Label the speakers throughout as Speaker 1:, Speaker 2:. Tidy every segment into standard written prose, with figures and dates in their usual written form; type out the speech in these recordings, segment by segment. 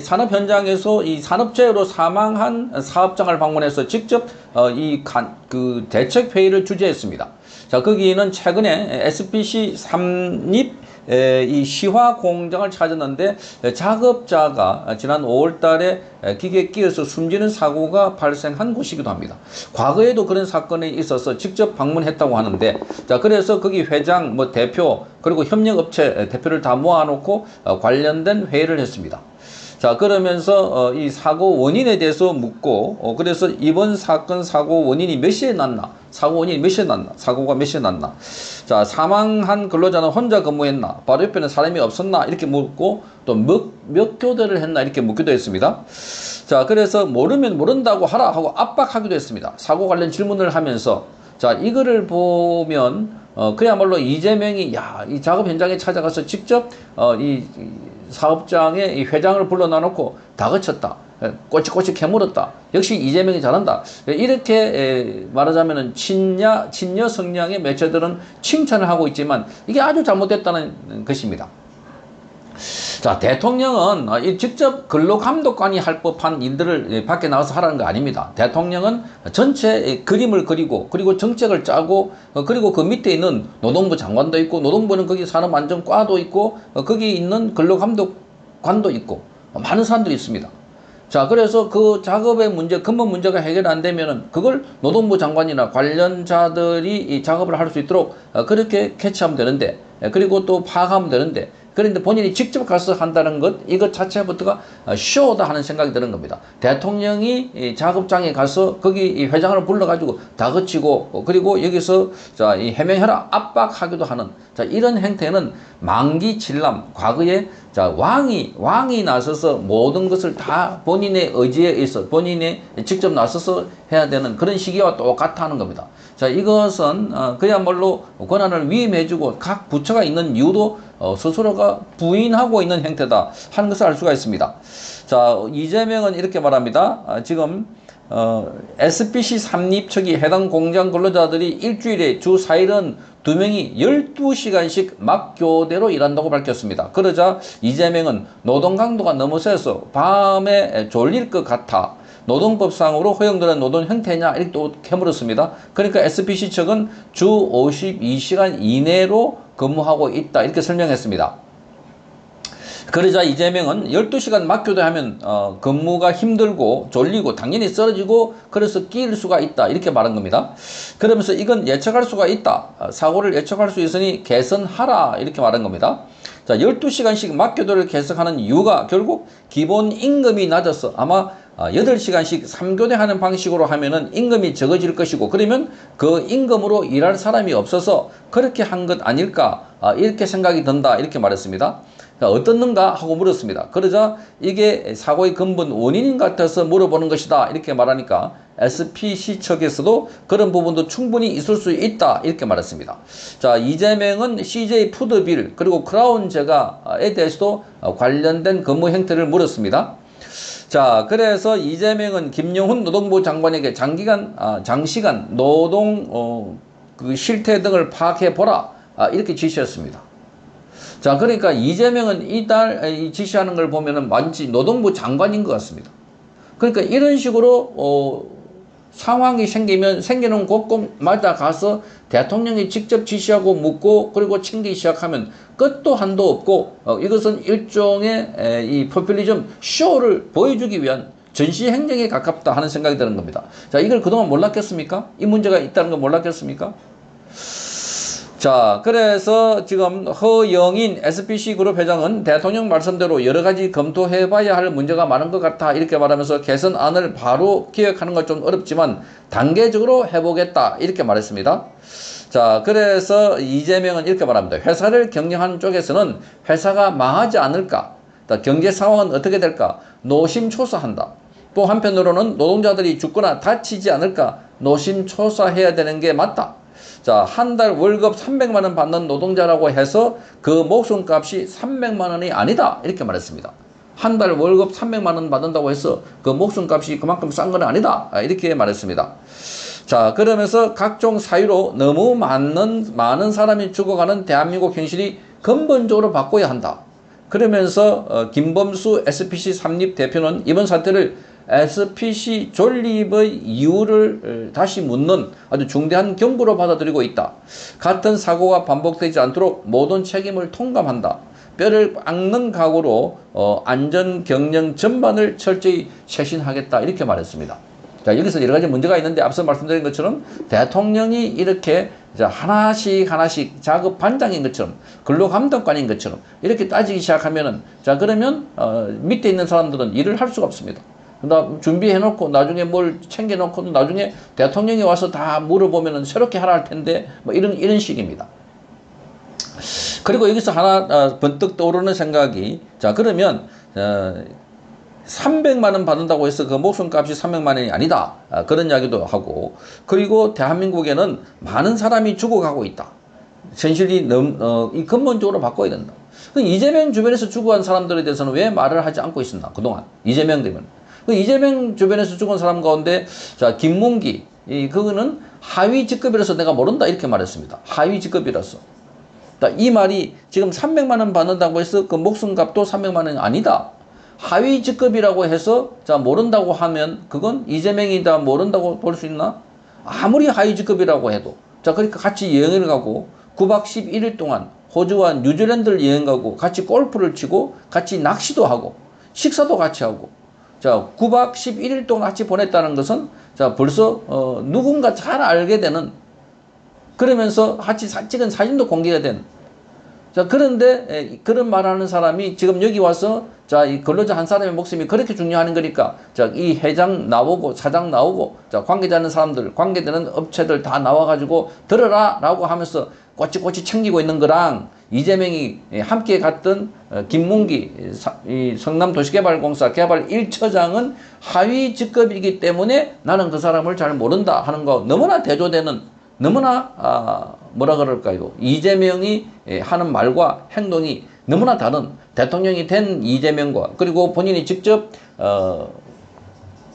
Speaker 1: 산업 현장에서 이 산업재해로 사망한 사업장을 방문해서 직접 그 대책 회의를 주재했습니다. 자, 거기는 최근에 SPC 삼립 이 시화 공장을 찾았는데 작업자가 지난 5월 달에 기계에 끼어서 숨지는 사고가 발생한 곳이기도 합니다. 과거에도 그런 사건이 있어서 직접 방문했다고 하는데, 자, 그래서 거기 회장, 대표, 그리고 협력업체 대표를 다 모아놓고 관련된 회의를 했습니다. 자, 그러면서 이 사고 원인에 대해서 묻고, 그래서 이번 사건 사고 원인이 몇 시에 났나, 사고 원인이 몇 시에 났나, 사고가 몇 시에 났나, 자, 사망한 근로자는 혼자 근무했나, 바로 옆에는 사람이 없었나, 이렇게 묻고, 또 몇 교대를 했나, 이렇게 묻기도 했습니다. 자, 그래서 모르면 모른다고 하라 하고 압박하기도 했습니다. 사고 관련 질문을 하면서. 자, 이거를 보면 그야말로 이재명이 이 작업 현장에 찾아가서 직접 이 사업장의 이 회장을 불러놔놓고 다 거쳤다, 꼬치꼬치 캐물었다, 역시 이재명이 잘한다, 이렇게 말하자면은 친여 성향의 매체들은 칭찬을 하고 있지만 이게 아주 잘못됐다는 것입니다. 자, 대통령은 직접 근로감독관이 할 법한 일들을 밖에 나가서 하라는 거 아닙니다. 대통령은 전체 그림을 그리고, 그리고 정책을 짜고, 그리고 그 밑에 있는 노동부 장관도 있고, 노동부는 거기 산업안전과도 있고, 거기 있는 근로감독관도 있고, 많은 사람들이 있습니다. 자, 그래서 그 작업의 문제, 근본 문제가 해결 안 되면은 그걸 노동부 장관이나 관련자들이 이 작업을 할 수 있도록 그렇게 캐치하면 되는데, 그리고 또 파악하면 되는데, 그런데 본인이 직접 가서 한다는 것, 이것 자체부터가 쇼다 하는 생각이 드는 겁니다. 대통령이 작업장에 가서 거기 이 회장을 불러가지고 다 거치고, 그리고 여기서 자, 이 해명해라 압박하기도 하는, 자, 이런 행태는 만기칠람, 과거에 자, 왕이 나서서 모든 것을 다 본인의 의지에 의해서 본인이 직접 나서서 해야 되는 그런 시기와 똑같아 하는 겁니다. 자, 이것은 그야말로 권한을 위임해주고 각 부처가 있는 이유도 스스로가 부인하고 있는 행태다 하는 것을 알 수가 있습니다. 자, 이재명은 이렇게 말합니다. 지금 SPC 삼립 측이 해당 공장 근로자들이 일주일에 주 4일은 2명이 12시간씩 막교대로 일한다고 밝혔습니다. 그러자 이재명은 노동 강도가 너무 세서 밤에 졸릴 것 같아 노동법상으로 허용되는 노동 형태냐, 이렇게 또 캐물었습니다. 그러니까 SPC 측은 주 52시간 이내로 근무하고 있다, 이렇게 설명했습니다. 그러자 이재명은 12시간 막교대하면 근무가 힘들고 졸리고 당연히 쓰러지고 그래서 끼일 수가 있다, 이렇게 말한 겁니다. 그러면서 이건 예측할 수가 있다, 사고를 예측할 수 있으니 개선하라, 이렇게 말한 겁니다. 자, 12시간씩 막교대를 개선하는 이유가 결국 기본 임금이 낮아서 아마 8시간씩 3교대 하는 방식으로 하면은 임금이 적어질 것이고, 그러면 그 임금으로 일할 사람이 없어서 그렇게 한 것 아닐까, 이렇게 생각이 든다, 이렇게 말했습니다. 어떻는가 하고 물었습니다. 그러자 이게 사고의 근본 원인인 것 같아서 물어보는 것이다, 이렇게 말하니까 SPC 측에서도 그런 부분도 충분히 있을 수 있다, 이렇게 말했습니다. 자, 이재명은 CJ 푸드빌 그리고 크라운 제과에 대해서도 관련된 근무 형태를 물었습니다. 자, 그래서 이재명은 김용훈 노동부 장관에게 장시간 노동 그 실태 등을 파악해 보라, 이렇게 지시했습니다. 자, 그러니까 이재명은 이달 지시하는 걸 보면은 마치 노동부 장관인 것 같습니다. 그러니까 이런 식으로 상황이 생기는 곳곳마다 가서 대통령이 직접 지시하고 묻고 그리고 챙기기 시작하면 끝도 한도 없고, 이것은 일종의 이 포퓰리즘 쇼를 보여주기 위한 전시행정에 가깝다 하는 생각이 드는 겁니다. 자, 이걸 그동안 몰랐겠습니까? 이 문제가 있다는 걸 몰랐겠습니까? 자, 그래서 지금 허영인 SPC 그룹 회장은 대통령 말씀대로 여러 가지 검토해봐야 할 문제가 많은 것 같아, 이렇게 말하면서 개선안을 바로 기획하는 건 좀 어렵지만 단계적으로 해보겠다, 이렇게 말했습니다. 자, 그래서 이재명은 이렇게 말합니다. 회사를 경영하는 쪽에서는 회사가 망하지 않을까, 경제 상황은 어떻게 될까 노심초사한다. 또 한편으로는 노동자들이 죽거나 다치지 않을까 노심초사해야 되는 게 맞다. 자, 한 달 월급 300만 원 받는 노동자라고 해서 그 목숨값이 300만 원이 아니다, 이렇게 말했습니다. 한 달 월급 300만 원 받는다고 해서 그 목숨값이 그만큼 싼 건 아니다, 이렇게 말했습니다. 자, 그러면서 각종 사유로 너무 많은 사람이 죽어가는 대한민국 현실이 근본적으로 바꿔야 한다. 그러면서 김범수 SPC 삼립 대표는 이번 사태를 SPC 존립의 이유를 다시 묻는 아주 중대한 경고로 받아들이고 있다. 같은 사고가 반복되지 않도록 모든 책임을 통감한다. 뼈를 깎는 각오로 안전 경영 전반을 철저히 쇄신하겠다. 이렇게 말했습니다. 자, 여기서 여러 가지 문제가 있는데 앞서 말씀드린 것처럼 대통령이 이렇게 하나씩 작업 반장인 것처럼 근로감독관인 것처럼 이렇게 따지기 시작하면은 자, 그러면 밑에 있는 사람들은 일을 할 수가 없습니다. 준비해놓고 나중에 뭘 챙겨놓고 나중에 대통령이 와서 다 물어보면은 새롭게 하라 할 텐데 뭐 이런 식입니다. 그리고 여기서 하나 번뜩 떠오르는 생각이 자, 그러면 300만 원 받는다고 해서 그 목숨값이 300만 원이 아니다. 그런 이야기도 하고, 그리고 대한민국에는 많은 사람이 죽어가고 있다. 현실이 이 근본적으로 바꿔야 된다. 이재명 주변에서 죽어간 사람들에 대해서는 왜 말을 하지 않고 있었나 그동안 이재명 되면. 이재명 주변에서 죽은 사람 가운데 자, 김문기 그거는 하위 직급이라서 내가 모른다 이렇게 말했습니다. 하위 직급이라서. 이 말이 지금 300만 원 받는다고 해서 그 목숨값도 300만 원이 아니다. 하위 직급이라고 해서 자, 모른다고 하면 그건 이재명이다 모른다고 볼 수 있나? 아무리 하위 직급이라고 해도 자, 그러니까 같이 여행을 가고 9박 11일 동안 호주와 뉴질랜드를 여행 가고 같이 골프를 치고 같이 낚시도 하고 식사도 같이 하고 자, 9박 11일 동안 같이 보냈다는 것은 자, 벌써 누군가 잘 알게 되는 그러면서 같이 찍은 사진도 공개가 된 자, 그런데 그런 말하는 사람이 지금 여기 와서 자, 이 근로자 한 사람의 목숨이 그렇게 중요한 거니까 자, 이 회장 나오고 사장 나오고 자, 관계되는 사람들, 관계되는 업체들 다 나와가지고 들어라 라고 하면서 꼬치꼬치 챙기고 있는 거랑 이재명이 함께 갔던 김문기 이 성남도시개발공사 개발 1처장은 하위 직급이기 때문에 나는 그 사람을 잘 모른다 하는 거 너무나 대조되는 너무나 뭐라 그럴까요? 이재명이 하는 말과 행동이 너무나 다른 대통령이 된 이재명과 그리고 본인이 직접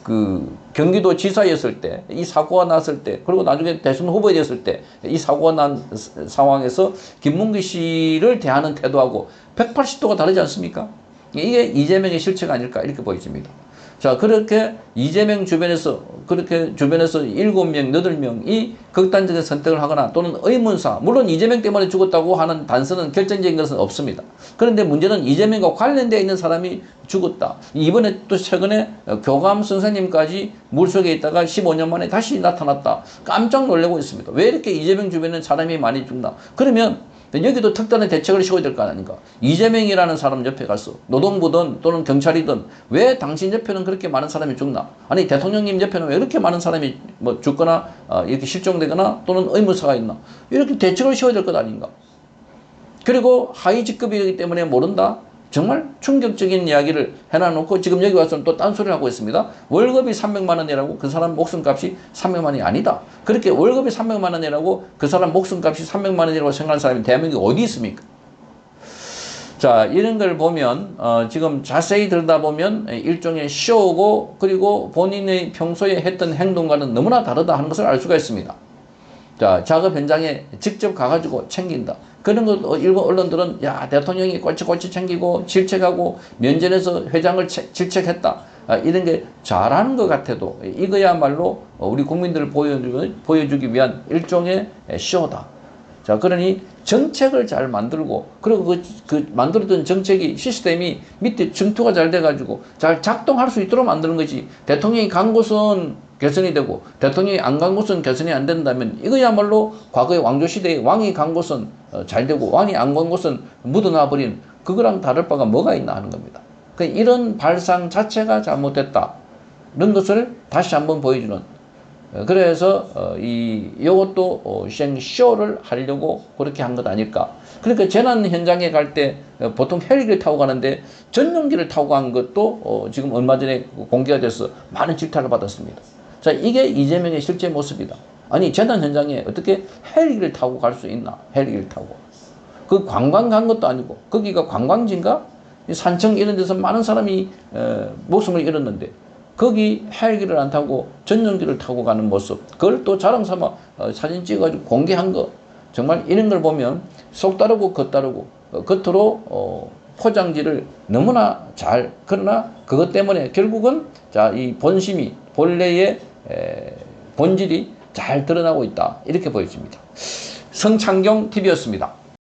Speaker 1: 그 경기도 지사였을 때 이 사고가 났을 때 그리고 나중에 대선 후보가 됐을 때 이 사고가 난 상황에서 김문기 씨를 대하는 태도하고 180도가 다르지 않습니까? 이게 이재명의 실체가 아닐까 이렇게 보여집니다. 자, 그렇게 이재명 주변에서 그렇게 주변에서 7명, 8명이 극단적인 선택을 하거나 또는 의문사, 물론 이재명 때문에 죽었다고 하는 단서는 결정적인 것은 없습니다. 그런데 문제는 이재명과 관련되어 있는 사람이 죽었다. 이번에 또 최근에 교감 선생님까지 물속에 있다가 15년 만에 다시 나타났다. 깜짝 놀라고 있습니다. 왜 이렇게 이재명 주변에 사람이 많이 죽나? 그러면 여기도 특단의 대책을 세워야 될 거 아닙니까? 이재명이라는 사람 옆에 가서 노동부든 또는 경찰이든 왜 당신 옆에는 그렇게 많은 사람이 죽나? 아니 대통령님 옆에는 왜 이렇게 많은 사람이 뭐 죽거나 이렇게 실종되거나 또는 의무사가 있나? 이렇게 대책을 세워야 될 것 아닌가? 그리고 하위 직급이기 때문에 모른다? 정말 충격적인 이야기를 해놔놓고 지금 여기 와서는 또 딴소리를 하고 있습니다. 월급이 300만 원이라고 그 사람 목숨값이 300만 원이 아니다. 그렇게 월급이 300만 원이라고 그 사람 목숨값이 300만 원이라고 생각하는 사람이 대한민국에 어디 있습니까? 자, 이런 걸 보면 지금 자세히 들여다보면 일종의 쇼고 그리고 본인의 평소에 했던 행동과는 너무나 다르다 하는 것을 알 수가 있습니다. 자, 작업 현장에 직접 가가지고 챙긴다. 그런 것 일본 언론들은 야, 대통령이 꼬치꼬치 챙기고 질책하고 면전에서 회장을 질책했다. 이런 게 잘하는 것 같아도 이거야말로 우리 국민들을 보여주기 위한 일종의 쇼다. 자, 그러니 정책을 잘 만들고 그리고 그 만들었던 정책이 시스템이 밑에 증투가 잘 돼가지고 잘 작동할 수 있도록 만드는 거지. 대통령이 간 곳은 개선이 되고 대통령이 안 간 곳은 개선이 안 된다면 이거야말로 과거의 왕조시대에 왕이 간 곳은 잘 되고 왕이 안 간 곳은 묻어놔 버린 그거랑 다를 바가 뭐가 있나 하는 겁니다. 그러니까 이런 발상 자체가 잘못됐다. 이런 것을 다시 한번 보여주는 그래서 이것도 쇼를 하려고 그렇게 한 것 아닐까. 그러니까 재난 현장에 갈 때 보통 헬기를 타고 가는데 전용기를 타고 간 것도 지금 얼마 전에 공개가 돼서 많은 질타를 받았습니다. 자, 이게 이재명의 실제 모습이다. 아니 재난 현장에 어떻게 헬기를 타고 갈 수 있나? 헬기를 타고. 그 관광 간 것도 아니고 거기가 관광지인가? 산청 이런 데서 많은 사람이 목숨을 잃었는데 거기 헬기를 안 타고 전용기를 타고 가는 모습 그걸 또 자랑삼아 사진 찍어가지고 공개한 거 정말 이런 걸 보면 속 따르고 겉 따르고 겉으로 포장지를 너무나 잘, 그러나 그것 때문에 결국은 자, 이 본심이, 본래의 본질이 잘 드러나고 있다. 이렇게 보여집니다. 성창경 TV였습니다.